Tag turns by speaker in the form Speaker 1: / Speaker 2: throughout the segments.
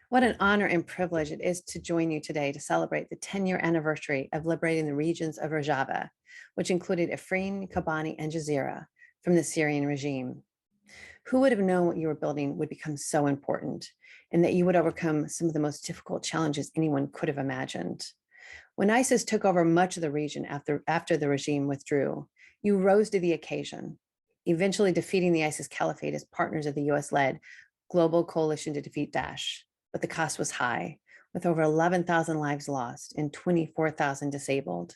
Speaker 1: What an honor and privilege it is to join you today to celebrate the 10-year anniversary of liberating the regions of Rojava, which included Afrin, Kobani, and Jazeera from the Syrian regime. Who would have known what you were building would become so important, and that you would overcome some of the most difficult challenges anyone could have imagined? When ISIS took over much of the region after the regime withdrew, you rose to the occasion, eventually defeating the ISIS caliphate as partners of the US-led global coalition to defeat Daesh. But the cost was high, with over 11,000 lives lost and 24,000 disabled.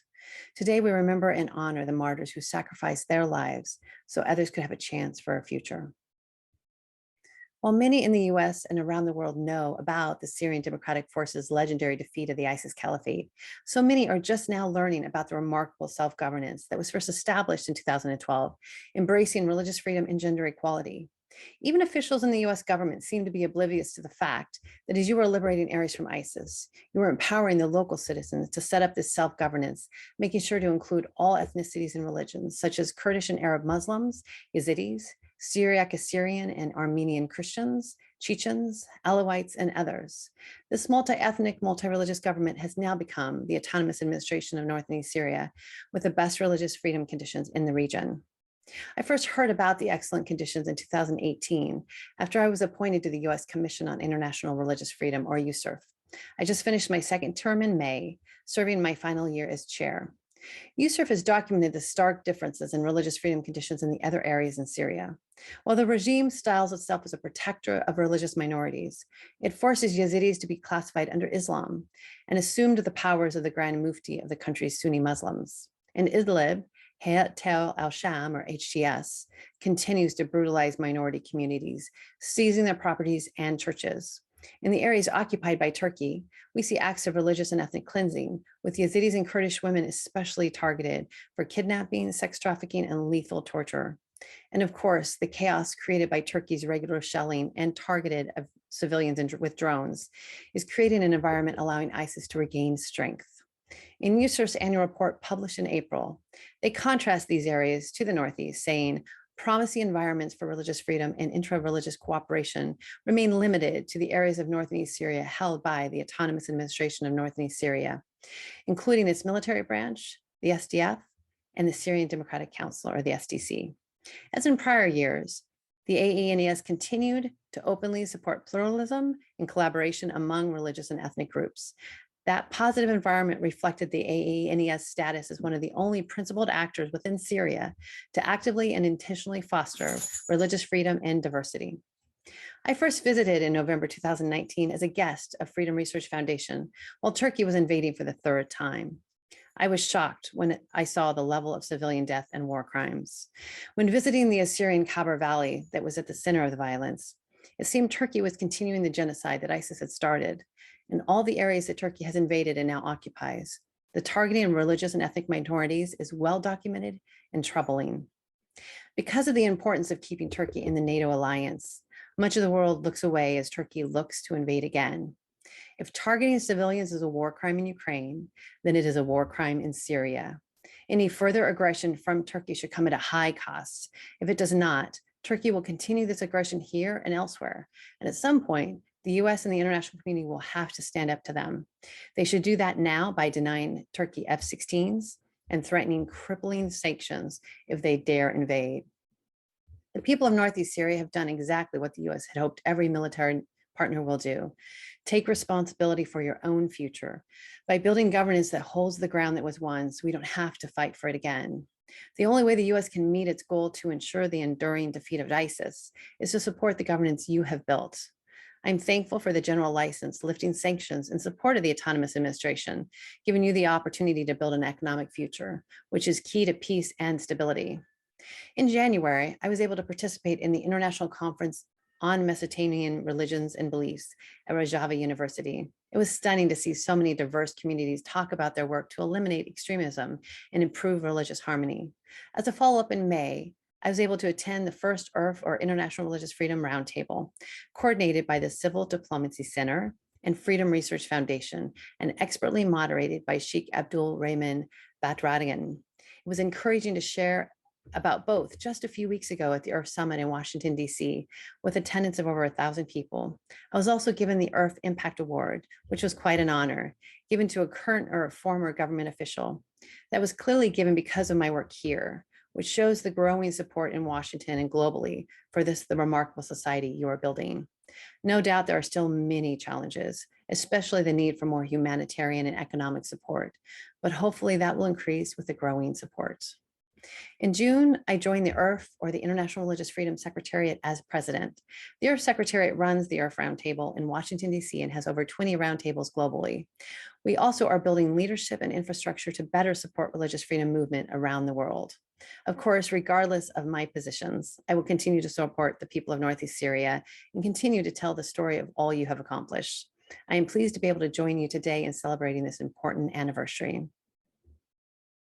Speaker 1: Today, we remember and honor the martyrs who sacrificed their lives so others could have a chance for a future. While many in the US and around the world know about the Syrian Democratic Forces' legendary defeat of the ISIS caliphate, so many are just now learning about the remarkable self-governance that was first established in 2012, embracing religious freedom and gender equality. Even officials in the US government seem to be oblivious to the fact that as you were liberating areas from ISIS, you were empowering the local citizens to set up this self-governance, making sure to include all ethnicities and religions, such as Kurdish and Arab Muslims, Yazidis, Syriac Assyrian and Armenian Christians, Chechens, Alawites, and others. This multi-ethnic, multi-religious government has now become the autonomous administration of North and East Syria with the best religious freedom conditions in the region. I first heard about the excellent conditions in 2018 after I was appointed to the US Commission on International Religious Freedom, or USCIRF. I just finished my second term in May, serving my final year as chair. USCIRF has documented the stark differences in religious freedom conditions in the other areas in Syria. While the regime styles itself as a protector of religious minorities, it forces Yazidis to be classified under Islam and assumed the powers of the Grand Mufti of the country's Sunni Muslims. In Idlib, Hayat Tel al-Sham, or HTS, continues to brutalize minority communities, seizing their properties and churches. In the areas occupied by Turkey, we see acts of religious and ethnic cleansing, with Yazidis and Kurdish women especially targeted for kidnapping, sex trafficking, and lethal torture. And of course, the chaos created by Turkey's regular shelling and targeted of civilians with drones is creating an environment allowing ISIS to regain strength. In USCIRF's annual report published in April, they contrast these areas to the Northeast, saying, promising environments for religious freedom and intra-religious cooperation remain limited to the areas of North and East Syria held by the Autonomous Administration of North and East Syria, including its military branch, the SDF, and the Syrian Democratic Council, or the SDC. As in prior years, the AENES continued to openly support pluralism and collaboration among religious and ethnic groups. That positive environment reflected the AENES status as one of the only principled actors within Syria to actively and intentionally foster religious freedom and diversity. I first visited in November 2019 as a guest of Freedom Research Foundation while Turkey was invading for the third time. I was shocked when I saw the level of civilian death and war crimes. When visiting the Assyrian Khabur Valley that was at the center of the violence, it seemed Turkey was continuing the genocide that ISIS had started in all the areas that Turkey has invaded and now occupies. The targeting of religious and ethnic minorities is well documented and troubling. Because of the importance of keeping Turkey in the NATO alliance, much of the world looks away as Turkey looks to invade again. If targeting civilians is a war crime in Ukraine, then it is a war crime in Syria. Any further aggression from Turkey should come at a high cost. If it does not, Turkey will continue this aggression here and elsewhere. And at some point, the US and the international community will have to stand up to them. They should do that now by denying Turkey F-16s and threatening crippling sanctions if they dare invade. The people of Northeast Syria have done exactly what the US had hoped every military partner will do. Take responsibility for your own future by building governance that holds the ground that was won so we don't have to fight for it again. The only way the US can meet its goal to ensure the enduring defeat of ISIS is to support the governance you have built. I'm thankful for the general license lifting sanctions in support of the autonomous administration, giving you the opportunity to build an economic future, which is key to peace and stability. In January, I was able to participate in the International Conference on Mesopotamian Religions and Beliefs at Rojava University. It was stunning to see so many diverse communities talk about their work to eliminate extremism and improve religious harmony. As a follow-up in May, I was able to attend the first IRF, or International Religious Freedom Roundtable, coordinated by the Civil Diplomacy Center and Freedom Research Foundation, and expertly moderated by Sheikh Abdul Rahman Badradian. It was encouraging to share about both just a few weeks ago at the Earth Summit in Washington, D.C., with attendance of over 1,000 people. I was also given the Earth Impact Award, which was quite an honor, given to a current or a former government official. That was clearly given because of my work here, which shows the growing support in Washington and globally for the remarkable society you are building. No doubt there are still many challenges, especially the need for more humanitarian and economic support, but hopefully that will increase with the growing support. In June, I joined the IRF, or the International Religious Freedom Secretariat, as president. The IRF Secretariat runs the IRF Roundtable in Washington, D.C., and has over 20 roundtables globally. We also are building leadership and infrastructure to better support religious freedom movement around the world. Of course, regardless of my positions, I will continue to support the people of Northeast Syria and continue to tell the story of all you have accomplished. I am pleased to be able to join you today in celebrating this important anniversary.